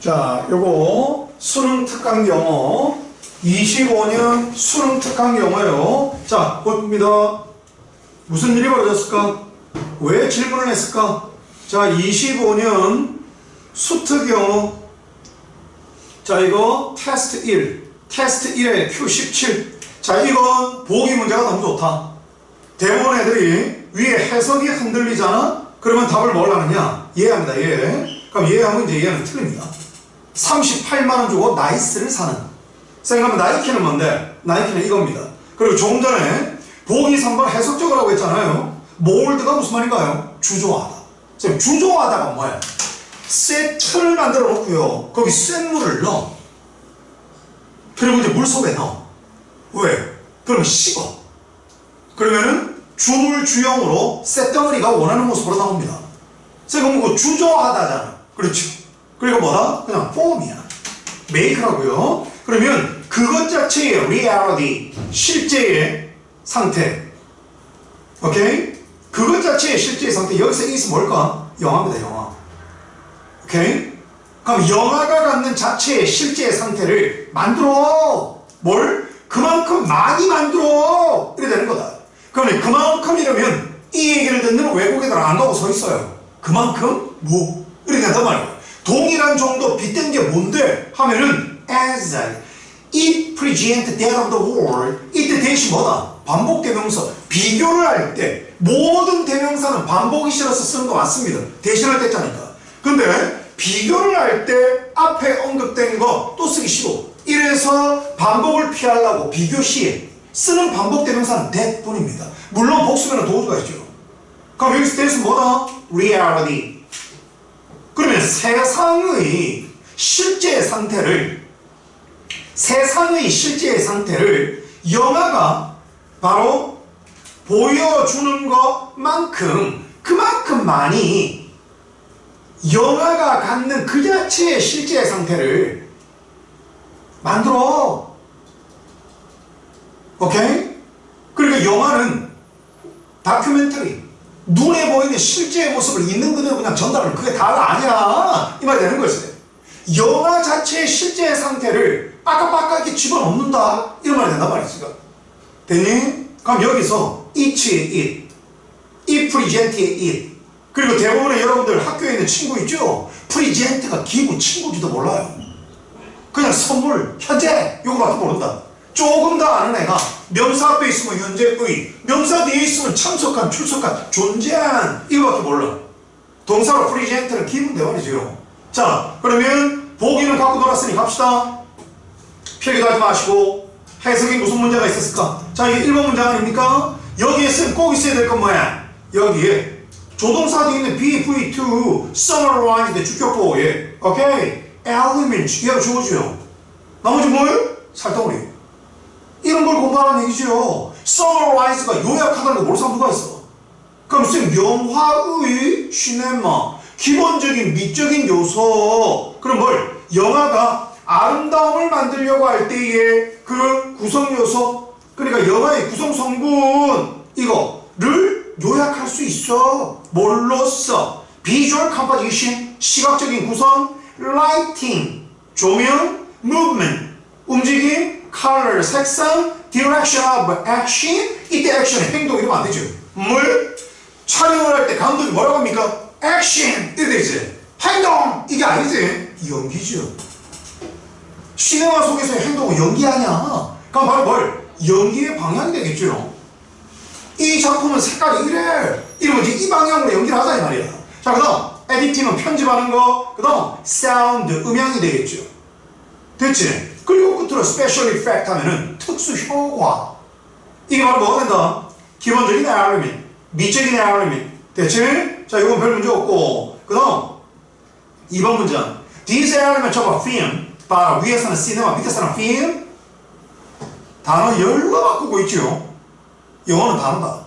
자, 요거 수능 특강 영어 25년 수능 특강 영어요. 자, 봅니다. 무슨 일이 벌어졌을까? 왜 질문을 했을까? 자, 25년 수특 영어. 자, 이거 테스트 1. 테스트 1에 Q17. 자, 이건 보기 문제가 너무 좋다. 대부분 애들이 위에 해석이 흔들리잖아? 그러면 답을 뭘 하느냐? 얘합니다, 얘. 그럼 얘하면 이제 얘는 틀립니다. 38만원 주고 나이스를 사는. 생각하면 나이키는 뭔데? 나이키는 이겁니다. 그리고 조금 전에 보기 3번 해석적으로 하고 했잖아요. 몰드가 무슨 말인가요? 주저하다. 지금 주저하다가 뭐야? 새 틀을 만들어 놓고요. 거기 센 물을 넣어. 그리고 이제 물 속에 넣어. 왜? 그러면 식어. 그러면은 주물 주형으로 새 덩어리가 원하는 모습으로 나옵니다. 그럼 그 주저하다잖아. 그렇죠. 그리고 뭐다? 그냥 폼이야. 메이크라고요. 그러면 그것 자체의 reality, 실제의 상태. 오케이? 그것 자체의 실제의 상태. 여기서 이것이 뭘까? 영화입니다, 영화. 오케이? 그럼 영화가 갖는 자체의 실제의 상태를 만들어. 뭘? 그만큼 많이 만들어. 이래 되는 거다. 그러면 그만큼이라면 이 얘기를 듣는 외국 애들 안 가고 서 있어요. 그만큼 뭐? 이래 된단 말이에요. 동일한 정도 빗댄 게 뭔데? 하면은 as it present that of the world. 이때 대신 뭐다? 반복 대명사. 비교를 할 때 모든 대명사는 반복이 싫어서 쓰는 거 맞습니다. 대신할 때 했자니까. 근데 비교를 할 때 앞에 언급된 거 또 쓰기 싫어. 이래서 반복을 피하려고 비교 시에 쓰는 반복 대명사는 that 뿐입니다. 물론 복수면은 도주가 있죠. 그럼 여기서 that은 뭐다? reality. 그러면 세상의 실제 상태를 영화가 바로 보여주는 것만큼 그만큼 많이 영화가 갖는 그 자체의 실제 상태를 만들어. 오케이? 그러니까 영화는 다큐멘터리, 눈에 보이는 실제의 모습을 있는 그대로 그냥 전달을, 그게 다가 아니야. 이 말이 되는 거지. 영화 자체의 실제의 상태를 빡빡빡하게 집어넣는다. 이런 말이 된단 말이지. 됐니? 그럼 여기서 it의 it present의 it. 그리고 대부분의 여러분들 학교에 있는 친구 있죠? present가 기부 친구지도 몰라요. 그냥 선물, 현재 이거밖에 모른다. 조금 더 아는 애가 명사 앞에 있으면 현재의, 명사 뒤에 있으면 참석한, 출석한, 존재한 이거밖에 몰라. 동사로 present는 기분 대화이죠. 자, 그러면 보기는 갖고 놀았으니 갑시다. 필기도 하지 마시고. 해석이 무슨 문제가 있었을까? 자, 이게 1번 문장 아닙니까? 여기에 쓴 꼭 있어야 될 건 뭐야? 여기에 조동사 뒤에 있는 be, to, summarize 주격보호에 오케이? element 얘가 주어지요. 나머지 뭐예요? 살덩어리. 이런 걸 공부하라는 얘기죠. summarize가 요약하다는 거 모르는 사람 누가 있어? 그럼 선생님 영화의 시네마 기본적인 미적인 요소. 그럼 뭘? 영화가 아름다움을 만들려고 할 때의 그 구성 요소, 그러니까 영화의 구성 성분 이거를 요약할 수 있어. 뭘로써? visual composition 시각적인 구성, lighting 조명, movement 움직임, color 색상, direction of action 이때 action의 행동 이러면 안 되죠. 뭘? 촬영을 할 때 감독이 뭐라고 합니까? 액션! 이래 되지. 행동! 이게 아니지. 연기죠. 시네마 속에서의 행동은 연기 아니야. 그럼 바로 뭘? 연기의 방향이 되겠죠. 이 작품은 색깔이 이래. 이러면 이제 이 방향으로 연기를 하자 이 말이야. 자, 그 다음 에디팅은 편집하는 거. 그 다음 사운드, 음향이 되겠죠. 됐지? 그리고 끝으로 스페셜 이펙트 하면은 특수 효과. 이게 바로 뭐가 된다? 기본적인 에어리밋, 미적인 에어리밋. 됐지? 자, 이건 별 문제 없고. 그 다음 2번 문장. These elements of a film. 봐, 위에서는 시네마, 밑에서는 film. 단어 열로 바꾸고 있죠. 영어는 단어다.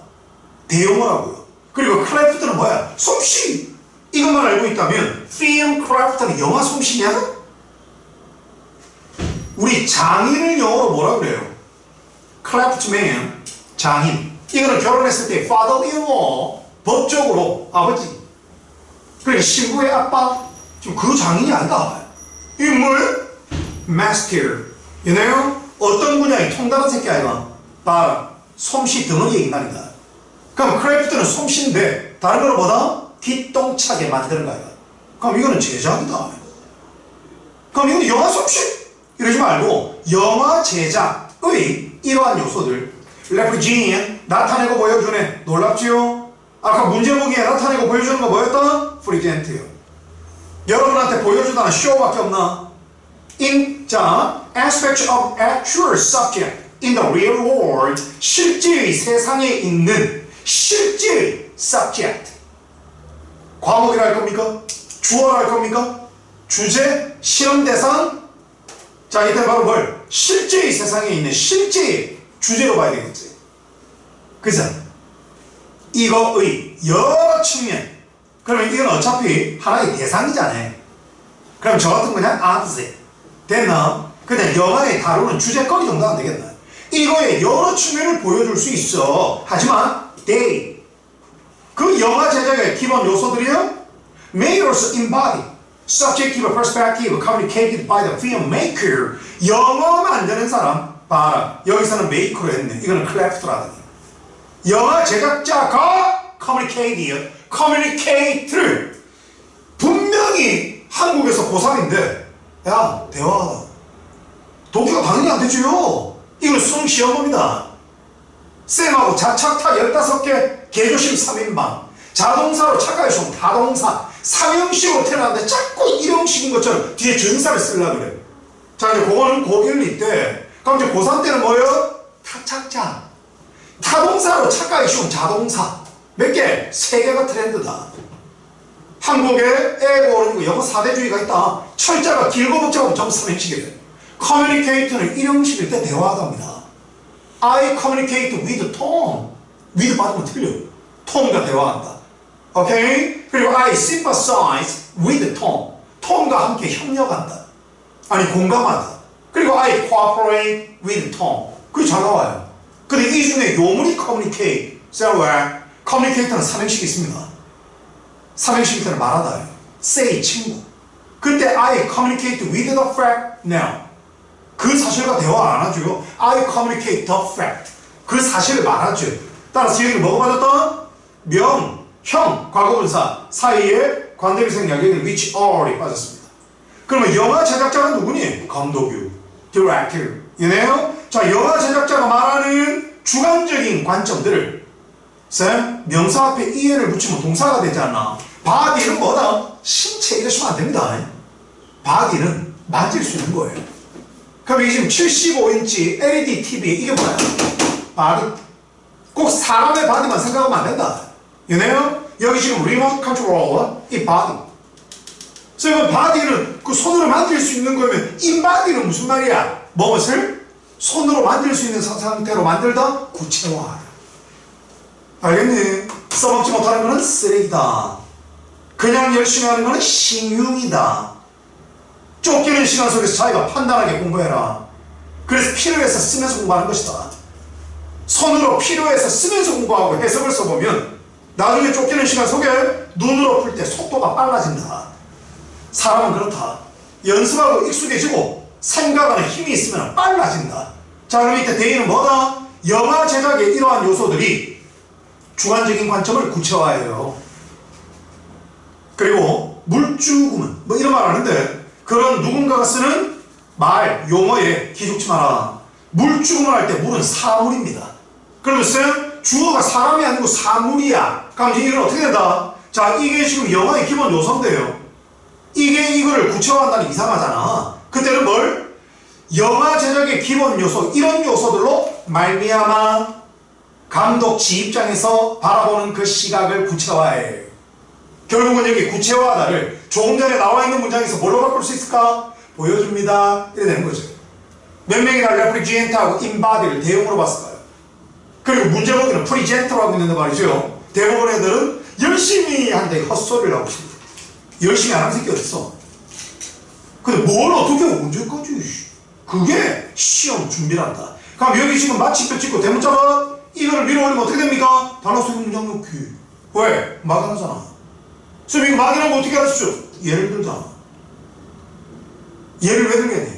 대용어라고요. 그리고 크래프트는 뭐야? 솜씨. 이것만 알고 있다면 film 크래프트는 영화 솜씨냐? 우리 장인을 영어로 뭐라 그래요? craftsman, 장인. 이거는 결혼했을 때 father-in-law, 법적으로 아버지. 그러니까 신부의 아빠. 지금 그 장인이 아니다. 이게 뭐예요? master. you know? 어떤 분야의 통달한 새끼 아이가? 봐라. 솜씨 덩어리의 인간이다. 그럼 크래프트는 솜씨인데 다른 거는 뭐다? 뒤똥차게 만드는 거야. 그럼 이거는 제작이다. 그럼 이거는 영화 솜씨? 이러지 말고 영화 제작의 이러한 요소들 레프리지인 나타내고 보여주네. 놀랍지요? 아까 문제보기에 나타내고 보여주는 거 뭐였다? 프리젠트요. 여러분한테 보여주다는 쇼밖에 없나? 자, aspects of actual subject in the real world. 실제의 세상에 있는 실제의 subject. 과목이라 할 겁니까? 주어라 할 겁니까? 주제, 실험 대상. 자, 이때 바로 뭘? 실제의 세상에 있는 실제의 주제로 봐야 되겠지. 그죠? 이거의 여러 측면. 그러면 이건 어차피 하나의 대상이잖아요. 그럼 저 같은 거 그냥 아드세. 됐나? 그냥 영화에 다루는 주제거리 정도 안 되겠나? 이거의 여러 측면을 보여줄 수 있어. 하지만 they 그 영화 제작의 기본 요소들이요. may also embody subjective perspective communicated by the filmmaker. 영화 만드는 사람 봐라. 여기서는 maker로 했네. 이거는 크래프트라더니. 영화 제작자가 communicate를 분명히 한국에서 고3인데 야 대화하다. 독해가 당연히 안 되지요. 이건 수능시험입니다. 쌤하고 자차타 15개 개조심 3인방 자동사로 착각해 좀 다동사 3형식으로 태어났는데 자꾸 1형식인 것처럼 뒤에 전사를 쓰려고 그래. 자 이제 그거는 고1 때 그럼 이제 고3 때는 뭐예요? 타착자 타동사로 착각해 쉬운 자동사 몇 개? 3개가 트렌드다. 한국에 애고 어른이고 영어 4대주의가 있다. 철자가 길고 복잡하고 전부 3형식이래. 커뮤니케이터는 1형식일 때 대화하답니다. I communicate with Tom. with 받으면 틀려. 톰과 대화한다. 오케이? 그리고 I sympathize with Tom. 톰과 함께 협력한다. 아니 공감하다. 그리고 I cooperate with Tom. 그게 잘 나와요. 근데 이 중에 요물이 communicate. 왜? 커뮤니케이터는 3형식이 있습니다. 3형식일 때는 말하다요. say 친구. 그때 I communicate with the fact now. 그 사실과 대화 안 하죠. I communicate the fact. 그 사실을 말하죠. 따라서 여기는 뭐가 맞았다? 명, 형, 과거분사 사이에 관대비생 약역인 which are이 빠졌습니다. 그러면 영화 제작자가 누구니? 감독이요. director. 이네요. 자, 영화 제작자가 말하는 주관적인 관점들을 쌤, 명사 앞에 EN을 붙이면 동사가 되지 않나? body는 뭐다? 신체 이러시면 안 됩니다. body는 만질 수 있는 거예요. 그럼 이게 지금 75인치 LED TV 이게 뭐야? 바디. 꼭 사람의 바디만 생각하면 안 된다. 이네요? 여기 지금 리모트 컨트롤러 이 바디. 그래서 이건 바디는 그 손으로 만질 수 있는 거면 인바디는 무슨 말이야? 무엇을? 손으로 만질 수 있는 상태로 만들다 구체화하다. 알겠니? 써먹지 못하는 거는 쓰레기다. 그냥 열심히 하는 거는 신용이다. 쫓기는 시간 속에서 자기가 판단하게 공부해라. 그래서 필요해서 쓰면서 공부하는 것이다. 손으로 필요해서 쓰면서 공부하고 해석을 써보면 나중에 쫓기는 시간 속에 눈으로 풀 때 속도가 빨라진다. 사람은 그렇다. 연습하고 익숙해지고 생각하는 힘이 있으면 빨라진다. 자, 그럼 이때 대의는 뭐다? 영화 제작의 이러한 요소들이 주관적인 관점을 구체화해요. 그리고 물주구문 뭐 이런 말 하는데 그런 누군가가 쓰는 말, 용어에 기죽지 마라. 물주구문 할 때 물은 사물입니다. 그러면 쌤, 주어가 사람이 아니고 사물이야. 그럼 이제 이건 어떻게 된다? 자, 이게 지금 영어의 기본 요소인데요. 이게 이거를 구체화한다는 이상하잖아. 그때는 뭘? 영화 제작의 기본 요소, 이런 요소들로 말미암아 감독 지 입장에서 바라보는 그 시각을 구체화해. 결국은 여기 구체화하다를 조금 전에 나와 있는 문장에서 뭘로 바꿀 수 있을까? 보여줍니다. 이래 되는 거죠. 몇 명이나 레프리지엔트하고 인바디를 대용으로 봤을까요? 그리고 문제보기는 프리젠트로 하고 있는데 말이죠. 대부분 애들은 열심히 한데 헛소리를 하고 있습니다. 열심히 안 하는 새끼 어딨어? 근데 뭘 어떻게 언제까지? 그게 시험 준비란다. 그럼 여기 지금 마침표 찍고 대문자가 이거를 밀어 올리면 어떻게 됩니까? 단어 속의 문장 넣기. 왜? 막연하잖아. 선생님 이거 막연한 거 어떻게 알았죠? 예를 들자 예를 왜 들겠니?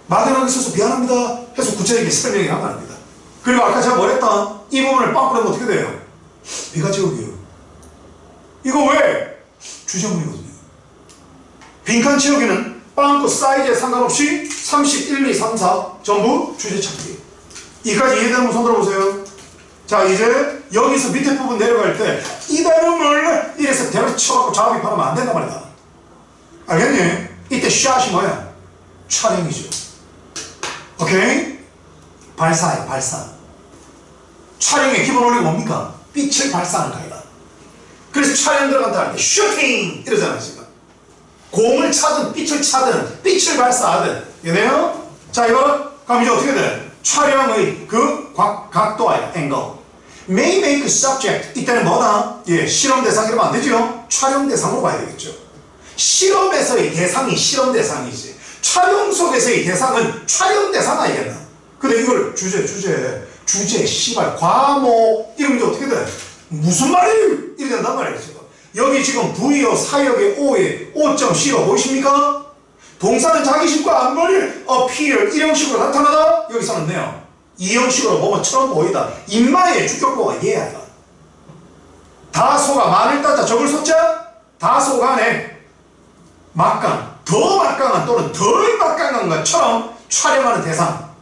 막연하게 써서 미안합니다 해서 구체적인 설명이 안 갑니다. 그리고 아까 제가 뭐랬다? 이 부분을 빵 뿌리면 어떻게 돼요? 비가 지우기요. 이거 왜? 주제문이거든요. 빈칸 채우기는 빵꾸 사이즈에 상관없이 31, 2, 3, 4 전부 주제 찾기. 이까지 이해되는 분 손 들어보세요. 자, 이제 여기서 밑에 부분 내려갈 때 이다름을 이래서 대로 쳐갖고 작업입하면 안 된단 말이다. 알겠니? 이때 샷이 뭐야? 촬영이죠. 오케이? 발사예요, 발사. 촬영의 기본 원리가 뭡니까? 빛을 발사하는 거야. 그래서 촬영 들어간다 할 때 슈팅! 이러잖아요, 지금. 공을 차든 빛을 차든 빛을 발사하든. 이해돼요? 자, 이거 그럼 이제 어떻게 돼? 촬영의 그 각도와의 앵글. May make subject. 이때는 뭐다? 예, 실험 대상 이러면 안 되죠? 촬영 대상으로 봐야 되겠죠. 실험에서의 대상이 실험 대상이지. 촬영 속에서의 대상은 촬영 대상 아니겠나? 근데 이걸 주제, 씨발, 과목, 이러면 이제 어떻게 돼? 무슨 말이에요? 이렇게 된단 말이에요, 지금. 여기 지금 V요, 사역의 O에, O.C가 보이십니까? 동사는 자기 식과 앞머리를 appear, 이런 식으로 나타나다? 여기서는 네요. 이 형식으로 보면 처럼 보이다. 인마의 주격보가 얘야. 다소가 많을 따자 적을 소자, 다소간에 막강, 더 막강한 또는 덜 막강한 것처럼 촬영하는 대상.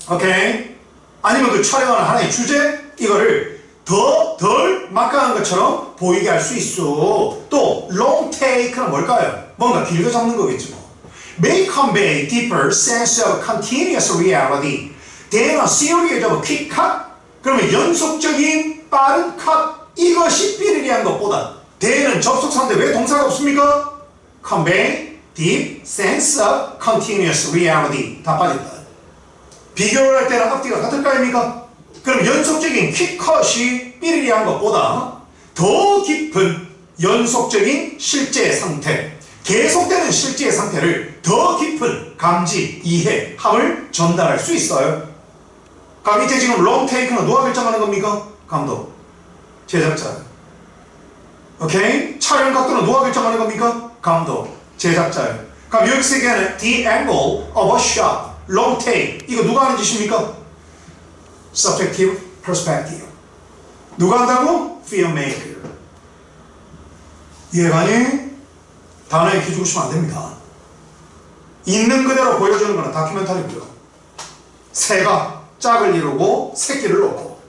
오케이? 아니면 그 촬영하는 하나의 주제, 이거를 덜 막강한 것처럼 보이게 할 수 있어. 또 long take는 뭘까요? 뭔가 길게 잡는 거겠지 뭐. May convey deeper sense of continuous reality than a series of quick cut. 그러면 연속적인 빠른 컷, 이것이 삐리리한 것보다 than은 접속사인데 왜 동사가 없습니까? convey deep sense of continuous reality. 다 빠졌다. 비교를 할 때는 앞뒤가 같을 거 아닙니까? 그럼 연속적인 퀵컷이 삐리리한 것보다 더 깊은 연속적인 실제 상태, 계속되는 실제 상태를 더 깊은 감지, 이해함을 전달할 수 있어요. 그럼 이때 지금 롱 테이크는 누가 결정하는 겁니까? 감독, 제작자. 오케이? 촬영 각도는 누가 결정하는 겁니까? 감독, 제작자예요. 그럼 여기서 얘기하는 the angle of a shot, long take, 이거 누가 하는 짓입니까? subjective perspective. 누가 한다고? filmmaker. 이해가니? 단어에 기 주고 싶으면 안 됩니다. 있는 그대로 보여주는 거는 다큐멘터리고요. 새가 짝을 이루고 새끼를 놓고,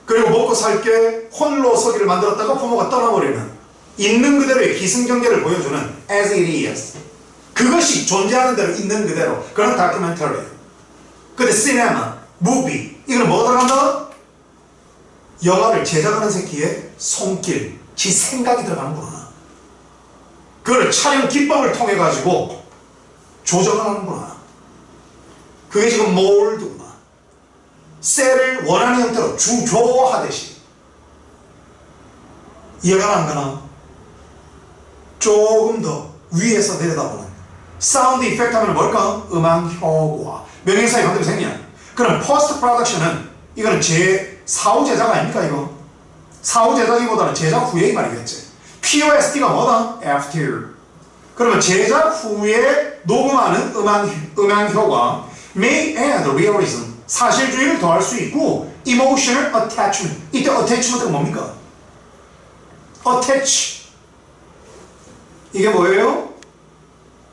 그리고 먹고 살게 홀로 서기를 만들었다가 부모가 떠나버리는 있는 그대로의 기승전결을 보여주는 as it is. 그것이 존재하는 대로 있는 그대로, 그런 다큐멘터리예요. 근데 시네마, 무비, 이거는 뭐가 들어간다? 영화를 제작하는 새끼의 손길, 지 생각이 들어가는구나. 그걸 촬영 기법을 통해 가지고 조정을 하는구나. 그게 지금 몰드구나. 셀을 원하는 형태로 주조하듯이. 이해가 안 가나? 조금 더 위에서 내려다보는 사운드 이펙트 하면 뭘까? 음악 효과. 명령사의 반대로 생략. 그럼 포스트 프로덕션은 이거는 사후 제작 아닙니까 이거? 사후 제작이보다는 제작 후에 이 말이겠지. POST가 뭐다? After. 그러면 제작 후에 녹음하는 음향 효과. May add realism. 사실주의를 더할 수 있고 emotional attachment. 이때 attachment가 뭡니까? attach. 이게 뭐예요?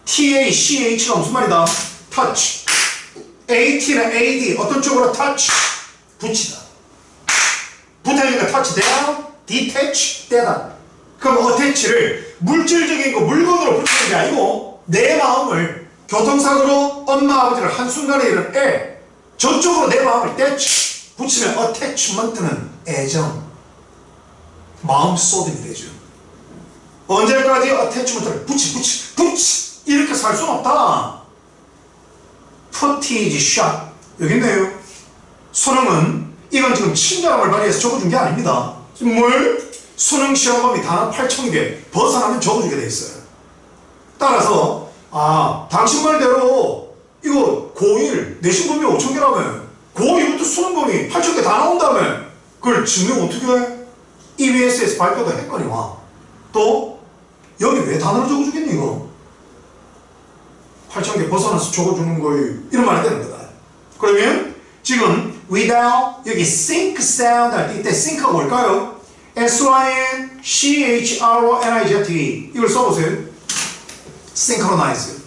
TACH가 무슨 말이다? touch. AT나 AD 어떤 쪽으로 touch? 붙이다. 붙으니까 touch down, detach, 떼다. 그럼 attach를 물질적인 거 물건으로 붙이는 게 아니고 내 마음을 교통사고로 엄마 아버지를 한순간에 이런 저쪽으로 내 마음을 attach 붙이면 attachment는 애정, 마음 쏟음이 되죠. 언제까지 attachment를 붙이 이렇게 살 수는 없다. footage shot. 여기 있네요. 수능은 이건 지금 친절함을 발휘해서 적어준 게 아닙니다. 지금 뭘? 수능 시험범위 단어 8,000개 벗어나면 적어주게 돼 있어요. 따라서 당신 말대로 이거 고1 내신 범위 5,000개라며 고2부터 수능 범위 8,000개 다 나온다며 그걸 증명 어떻게 해? EBS에서 발표도 했거니와 또 여기 왜 단어를 적어주겠니 이거? 8,000개 벗어나서 적어주는 거예요. 이런 말이 되는 거다. 그러면 지금 without 여기 sync sound 할 때 이때 sync가 뭘까요? synchronize 이걸 써보세요. synchronize.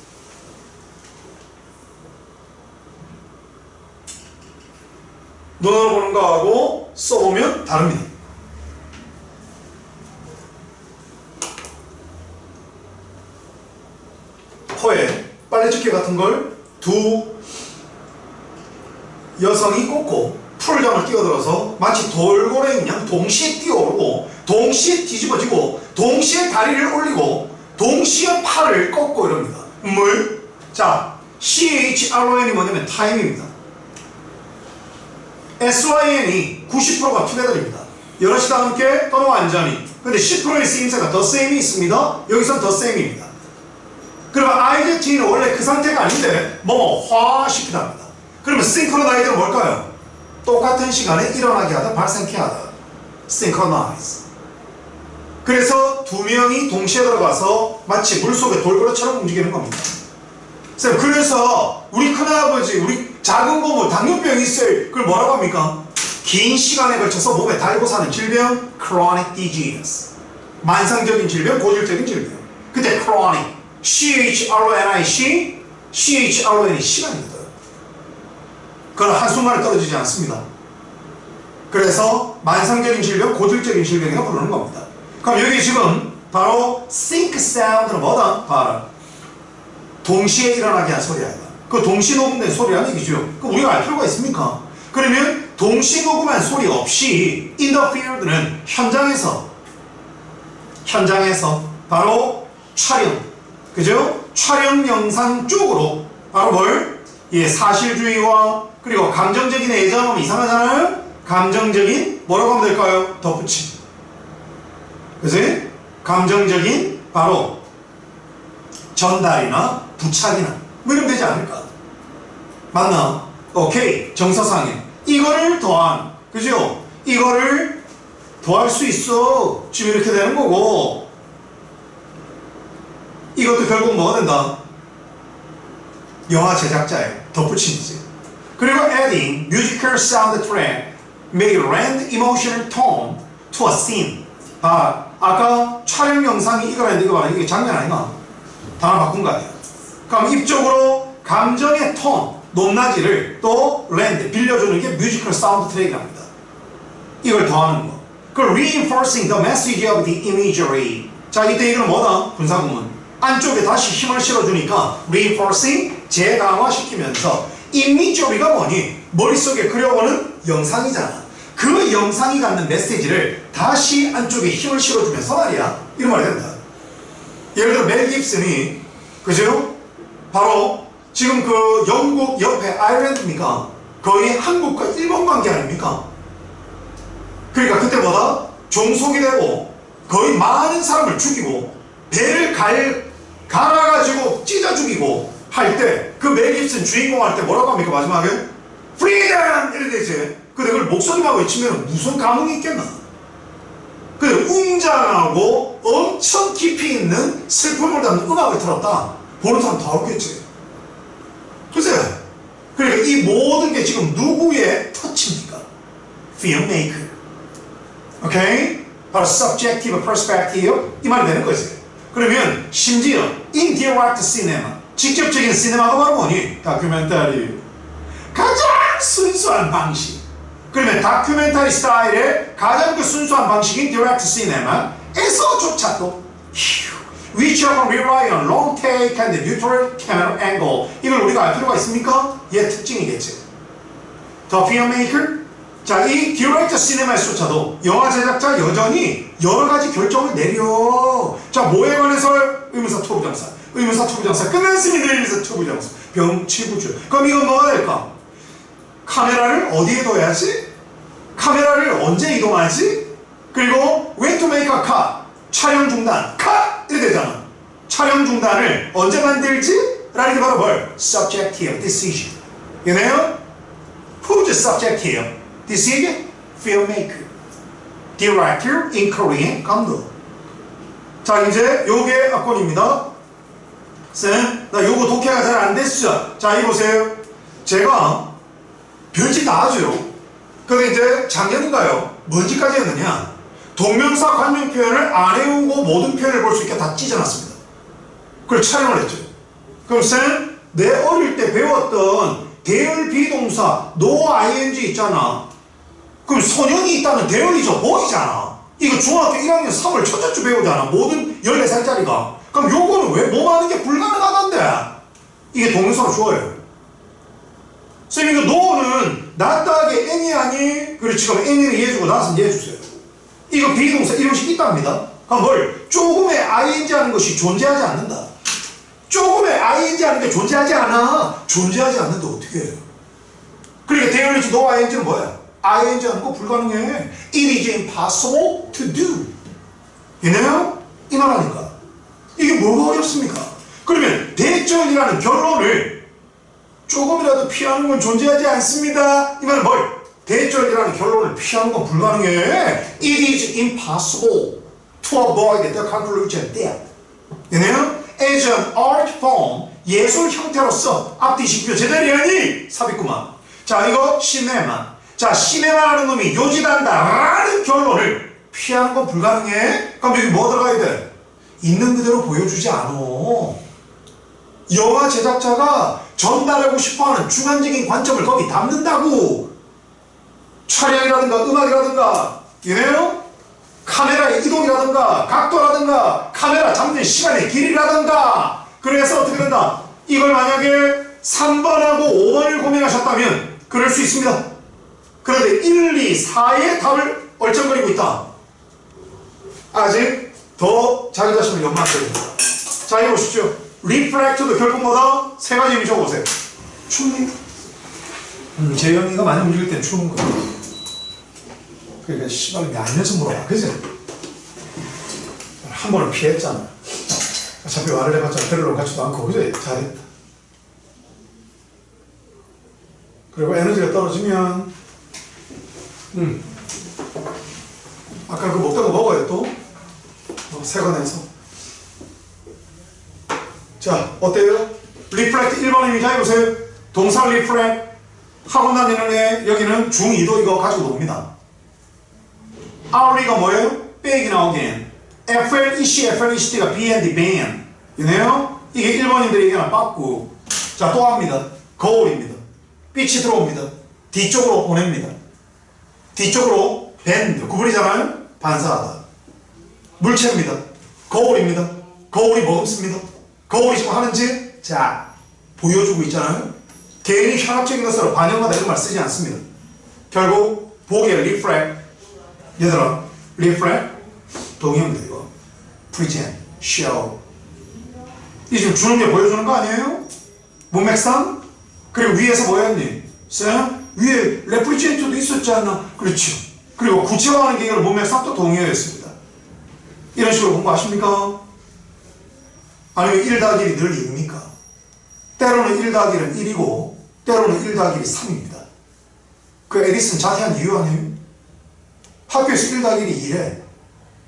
눈으로 보는 거하고 써보면 다릅니다. 코에 빨래집게 같은 걸 두 여성이 꽂고 풀장을 끼어들어서 마치 돌고래인 양 동시에 뛰어오르고 동시에 뒤집어지고 동시에 다리를 올리고 동시에 팔을 꺾고 이럽니다. 물? 자, CHRON이 뭐냐면 타임입니다. SYN이 90%가 투게더입니다. 여럿이 다 함께 또는 완전히. 근데 10%의 쓰임새가 더 셈이 있습니다. 여기선 더 셈입니다. 그러면 IJT는 원래 그 상태가 아닌데 화시키다 합니다. 그러면 synchronized는 뭘까요? 똑같은 시간에 일어나게 하다, 발생케 하다. synchronize. 그래서 두 명이 동시에 들어가서 마치 물속에 돌고래처럼 움직이는 겁니다. 그래서 우리 큰아버지, 우리 작은 고모 당뇨병이 있어요. 그걸 뭐라고 합니까? 긴 시간에 걸쳐서 몸에 달고 사는 질병, chronic disease. 만성적인 질병, 고질적인 질병. 그때 chronic, CHRONIC, CHRON이 시간입니다. 그건 한순간에 떨어지지 않습니다. 그래서 만성적인 질병, 고질적인 질병이라고 부르는 겁니다. 그럼 여기 지금 바로 sync sound는 뭐다? 바로 동시에 일어나게 한 소리야. 그 동시 녹음된 소리라는 얘기죠. 그럼 우리가 알 필요가 있습니까? 그러면 동시 녹음한 소리 없이 in the field는 현장에서 바로 촬영, 그죠? 촬영 영상 쪽으로 바로 뭘? 예, 사실주의와 그리고 감정적인 애정하면 이상하잖아요? 감정적인 뭐라고 하면 될까요? 덧붙임. 그치? 감정적인 바로 전달이나 부착이나 뭐 이러면 되지 않을까? 맞나? 오케이. 정서상에 이거를 더한, 그죠? 이거를 더할 수 있어. 지금 이렇게 되는 거고, 이것도 결국 뭐가 된다? 영화 제작자의 덧붙임이지. 그리고 adding musical soundtrack may lend emotional tone to a scene. 아까 촬영 영상이 이거라는데 이거 말이야. 이게 장면 아닌가? 단어 바꾼 거 아니야. 그럼 입적으로 감정의 톤, 높낮이를 또 lend, 빌려주는 게 musical soundtrack이랍니다. 이걸 더하는 거. 그걸 reinforcing the message of the imagery. 자, 이때 이거는 뭐다? 분사구문. 안쪽에 다시 힘을 실어주니까 reinforcing, 재강화시키면서 imagery가 뭐니? 머릿속에 그려보는 영상이잖아. 그 영상이 갖는 메시지를 다시 안쪽에 힘을 실어주면서 말이야. 이런 말이 된다. 예를 들어 멜 깁슨이, 그죠? 바로 지금 그 영국 옆에 아일랜드입니까? 거의 한국과 일본 관계 아닙니까? 그러니까 그때 뭐다? 종속이 되고 거의 많은 사람을 죽이고 배를 갈아가지고 찢어 죽이고 할 때 그 멜 깁슨 주인공 할 때 뭐라고 합니까? 마지막에 프리덤! 이래 되지. 근데 그걸 목소리만 외치면 무슨 감흥이 있겠나? 근데 웅장하고 엄청 깊이 있는 슬픔을 담는 음악을 들었다. 보는 사람 다 웃겠지. 글쎄. 그러니까 이 모든 게 지금 누구의 터치입니까? filmmaker. 오케이? 바로 subjective perspective. 이 말이 되는 거지. 그러면 심지어 indirect cinema. 직접적인 시네마가 바로 뭐니? 다큐멘터리. 가장 순수한 방식. 그러면 다큐멘터리 스타일의 가장 그 순수한 방식인 디렉트 시네마에서조차도 which often rely on long take and neutral camera angle. 이걸 우리가 알 필요가 있습니까? 얘 특징이겠지. The filmmaker. 자, 이 디렉트 시네마에서조차도 영화 제작자 여전히 여러 가지 결정을 내려. 자, 뭐에 관해서 의문사 투부정사, 의문사 투부정사 끝났습니다. 의문사 투부정사 병치부주. 그럼 이건 뭐가 될까? 카메라를 어디에 둬야지? 카메라를 언제 이동하지? 그리고 when to make a cut, 촬영 중단, cut! 이렇게 되잖아. 촬영 중단을 언제 만들지? 라는 게 바로 뭘? subjective decision. You know? Who's subjective decision? filmmaker. director in Korean 감독. 자, 이제 요게 악권입니다. 쌤, 나 요거 독해가 잘 안 됐어. 자, 이 보세요. 제가 별짓 다 하죠. 근데 이제 작년인가요? 뭔지까지 했느냐? 동명사 관용 표현을 안 해오고 모든 표현을 볼 수 있게 다 찢어놨습니다. 그걸 촬영을 했죠. 그럼 쌤, 내 어릴 때 배웠던 대열 비동사 no ing 있잖아. 그럼 소년이 있다는 대열이죠. 보이잖아. 이거 중학교 1학년 3월 첫째 주 배우잖아. 모든 14살짜리가. 그럼 요거는 왜 몸하는 게 불가능하던데? 이게 동영상으로 좋아요. 쌤, 이거 no는 낫다하게 n이 아니? 그렇지. 그럼 n이는 얘주고 낫은 얘주세요. 이거 비동사 이름식 있답니다. 그럼 뭘? 조금의 ing 하는 것이 존재하지 않는다. 조금의 ing 하는 게 존재하지 않아. 존재하지 않는데 어떻게 해요? 그러니까 대열리지 no ing는 뭐야? ing 하는 거 불가능해. It is impossible to do. 이네요? 이 말하니까. 이게 뭐가 어렵습니까? 그러면 대절이라는 결론을 조금이라도 피하는 건 존재하지 않습니다. 이 말은 뭘? 대절이라는 결론을 피하는 건 불가능해. It is impossible to avoid the conclusion that. 이네요? As an art form, 예술 형태로서 앞뒤 식표 제대로 하니 삽입구만. 자, 이거 시네마. 자, 시네마라는 놈이 요지단다 라는 결론을 피하는 건 불가능해. 그럼 여기 뭐 들어가야 돼? 있는 그대로 보여주지 않아. 영화 제작자가 전달하고 싶어하는 주관적인 관점을 거기 담는다고. 촬영이라든가 음악이라든가, 이래요? 카메라의 이동이라든가 각도라든가 카메라 잡는 시간의 길이라든가. 그래서 어떻게 된다? 이걸 만약에 3번하고 5번을 고민하셨다면 그럴 수 있습니다. 그런데 1, 2, 4의 답을 얼쩡거리고 있다. 아직 더 자기 자신을 연마하셔야 됩니다. 자, 이거 보십시오. 리프렉트도 결국 뭐다? 세 가지 의미 적어보세요. 춥니? 재영이가 많이 움직일 땐 추운 거야. 그러니까 씨발 야면서 물어봐. 그지? 한 번은 피했잖아. 어차피 말을 해봤자 별로 같지도 않고. 그지? 잘했다. 그리고 에너지가 떨어지면 아까 그 먹던 거 먹어요 또. 새거 내서. 자, 어때요? 리플렉트 1번입니다. 자, 해보세요. 동사 리플렉트 학원 다니는 애 여기는 중2도 이거 가지고 놉니다. hourly가 뭐예요? 빼기 나오긴. FLEC, FLECT가 BND, band. 이네요? 이게 1번인들이 얘기하는 빠꾸. 자, 또 합니다. 거울입니다. 빛이 들어옵니다. 뒤쪽으로 보냅니다. 뒤쪽으로 밴드, 구부리잖아요? 반사하다. 물체입니다. 거울입니다. 거울이 머금습니다. 거울이 지금 하는지, 자, 보여주고 있잖아요? 개인이 현학적인 것으로 반영하다 이런 말 쓰지 않습니다. 결국, 보기에 리프렉. 얘들아, 리프렉. 동의합니다, 이거. present, show. 이 지금 주는 게 보여주는 거 아니에요? 문맥상? 그리고 위에서 뭐였니? 쌤? 위에 레프리젠트도 있었잖아. 그렇죠. 그리고 구체화하는 게 이걸 문맥상 또 동의어였습니다. 이런 식으로 공부하십니까? 아니면 1 더하기 1이 늘 2입니까? 때로는 1 더하기 1은 1이고 때로는 1 더하기 1이 3입니다. 그 에디슨 자세한 이유 아니에요? 학교에서 1 더하기 1이 2래.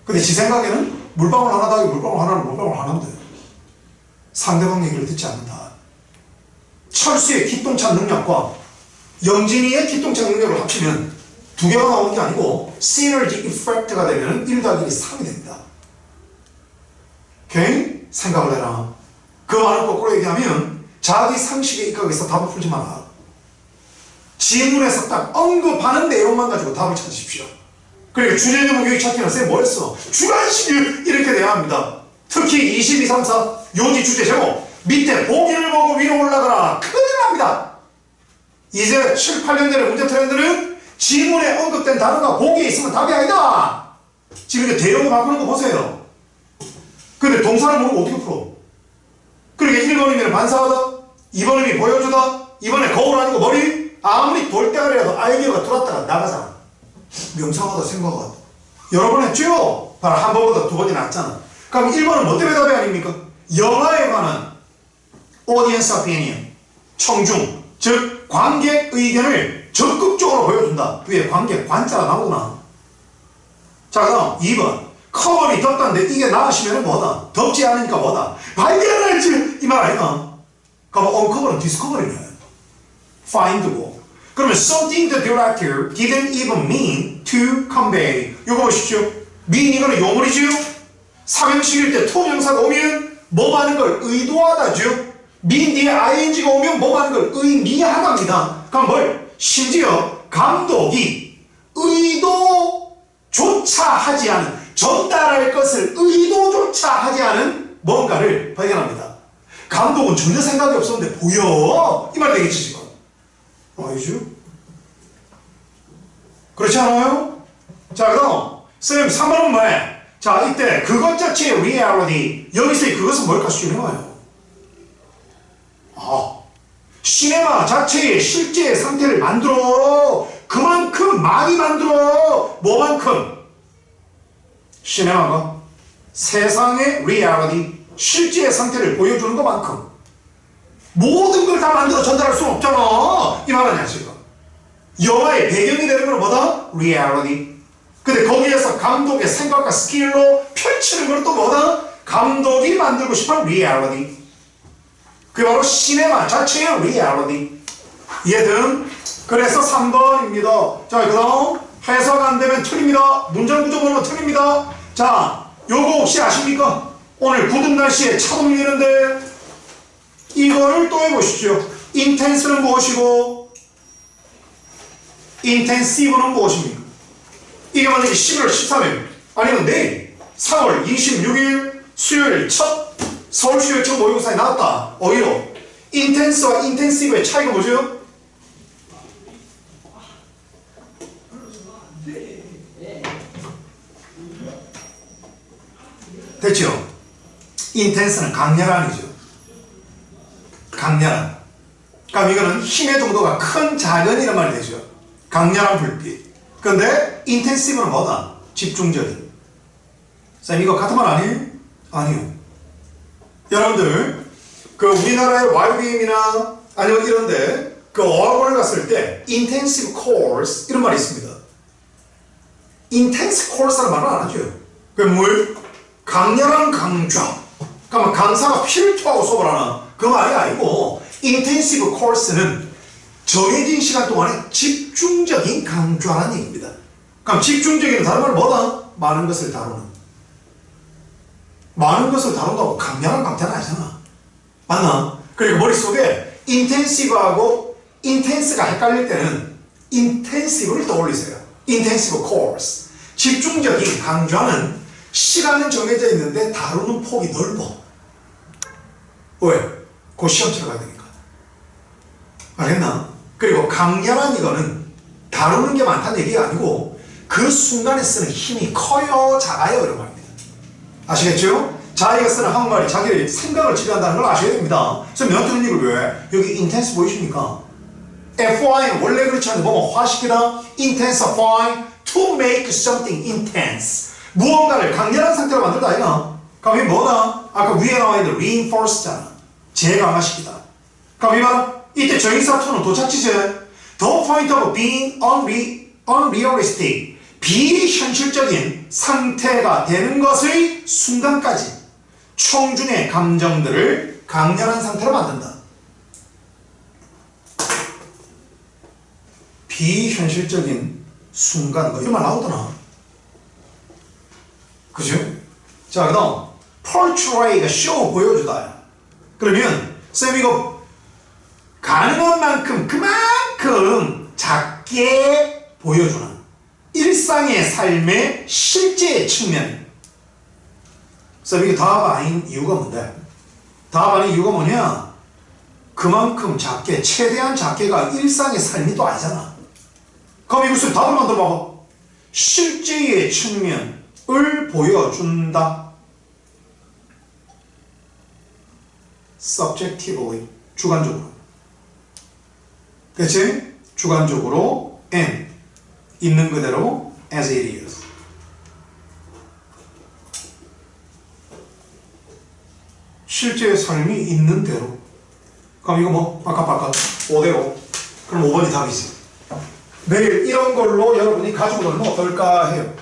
근데 지 생각에는 물방울 하나 더하기 물방울 하나는 물방울 하나인데 상대방 얘기를 듣지 않는다. 철수의 기똥찬 능력과 영진이의 기똥찬 능력을 합치면 두 개가 나오는 게 아니고 synergy effect가 되면 1 더하기 1이 3이 됩니다. 오케이? 생각을 해라. 그 말을 거꾸로 얘기하면 자기 상식에 입각해서 답을 풀지 마라. 지문에서 딱 언급하는 내용만 가지고 답을 찾으십시오. 그리고 주제 제목 여기 찾기는 쌤 뭐 했어? 주관식을 이렇게 돼야 합니다. 특히 22, 3, 4 요지 주제 제목 밑에 보기를 보고 위로 올라가라. 큰일 납니다. 이제 7, 8년 전의 문제 트렌드는 지문에 언급된 단어가 보기에 있으면 답이 아니다. 지금 이제 대형어 바꾸는 거 보세요. 근데 동사를 모르고 어떻게 풀어? 그러니까 1번이면 반사하다, 2번이면 보여주다, 2번에 거울 아니고 머리. 아무리 돌대가리라도 아이디어가 들어왔다가 나가잖아. 명상하다 생각하다. 여러 번 했죠? 바로 한 번보다 두 번이 낫잖아. 그럼 1번은 뭐 때문에 답이 아닙니까? 영화에 관한 audience opinion, 청중, 즉 관객 의견을 적극적으로 보여준다. 위에 관객 관자가 나오구나. 자, 그다음 2번 커버이 덥다는데 이게 나가시면 뭐다? 덥지 않으니까 뭐다? 발견할지 이 말 아니야? 그럼 uncover는 discovery네. find고. 그러면 something the director didn't even mean to convey. 이거 보십시오. mean 이거는 요물이지요. 삼형식일 때 투명사가 오면 뭐 하는 걸 의도하다죠. mean 뒤에 ing가 오면 뭐 하는 걸 의미하답니다. 그럼 뭘? 심지어 감독이 의도조차 하지 않은, 전달할 것을 의도조차 하지 않은 뭔가를 발견합니다. 감독은 전혀 생각이 없었는데 보여. 이 말 되겠지 지금. 아니죠? 그렇지 않아요? 자 그럼 쌤 3번은 뭐해? 자 이때 그것 자체의 reality, 여기서의 그것은 뭘까? 시네마예요. 시네마 자체의 실제의 상태를 만들어. 그만큼 많이 만들어. 뭐만큼? 시네마가 세상의 reality, 실제의 상태를 보여주는 것만큼 모든 걸 다 만들어 전달할 수는 없잖아. 이 말은 아시죠? 영화의 배경이 되는 건 뭐다? reality. 근데 거기에서 감독의 생각과 스킬로 펼치는 건 또 뭐다? 감독이 만들고 싶은 reality. 그게 바로 시네마 자체의 reality. 이해든? 그래서 3번입니다. 자, 그 다음 해석 안 되면 틀립니다. 문장 구조 보면 틀립니다. 자, 요거 혹시 아십니까? 오늘 굳은 날씨에 차 돌리는데 이거를 또 해보시죠. intense는 무엇이고 intensive는 무엇입니까? 이게 만약에 11월 13일 아니면 내일 4월 26일 수요일 첫 서울시의청 모의고사에 나왔다. 어휘로 intense와 intensive의 차이가 뭐죠? 됐죠? intense는 강렬한이죠. 강렬한. 그럼 이거는 힘의 정도가 큰 작은 이란 말이 되죠. 강렬한 불빛. 그런데 intensive는 뭐다? 집중적인. 쌤 이거 같은 말 아니에요? 아니요. 여러분들 그 우리나라의 YBM이나 아니면 이런데 그 어학원을 갔을 때 intensive course 이런 말이 있습니다. intense course라는 말은 안 하죠. 그 뭘? 강렬한 강좌. 그러면 강사가 피를 토하고 수업을 하나? 그 말이 아니고 intensive course는 정해진 시간 동안에 집중적인 강좌라는 얘기입니다. 그럼 집중적인 다른 말은 뭐다? 많은 것을 다루는. 많은 것을 다룬다고 강렬한 강좌는 아니잖아. 맞나? 그리고 머릿속에 intensive하고 intense가 헷갈릴 때는 intensive를 떠올리세요. intensive course. 집중적인 강좌는 시간은 정해져 있는데 다루는 폭이 넓어. 왜? 그 시험 치러 가야 되니까. 알겠나? 그리고 강렬한 이거는 다루는 게 많다는 얘기가 아니고 그 순간에 쓰는 힘이 커요, 작아요 이런 말입니다. 아시겠죠? 자기가 쓰는 한국말이 자기의 생각을 지배한다는 걸 아셔야 됩니다. 그래서 면도는 이걸 왜? 여기 intense 보이십니까? FY는 원래 그렇지 않은데 뭐뭐 화시키다 intensify to make something intense. 무언가를 강렬한 상태로 만들다 아니나? 그럼 이게 뭐다? 아까 위에 나와 있는 reinforce잖아. 재강화시키다. 그럼 이 말은 이때 정의사 to는 도착지제. The point of being unrealistic. 비현실적인 상태가 되는 것의 순간까지 청중의 감정들을 강렬한 상태로 만든다. 비현실적인 순간 이런 말 나오더나. 그죠? 자, 그 다음 portray가 show 보여주다. 그러면 쌤 이거 가능한 만큼 그만큼 작게 보여주는 일상의 삶의 실제의 측면. 쌤 이게 답 아닌 이유가 뭔데? 답 아닌 이유가 뭐냐? 그만큼 작게, 최대한 작게가 일상의 삶이 또 아니잖아. 그럼 이것을 답을 만들어 봐봐. 실제의 측면을 보여준다. subjectively, 주관적으로. 그치? 주관적으로 and 있는 그대로 as it is. 실제의 삶이 있는 대로. 그럼 이거 뭐 아까 5대5. 그럼 5번이 답이지. 매일 이런 걸로 여러분이 가지고 놀면 어떨까 해요.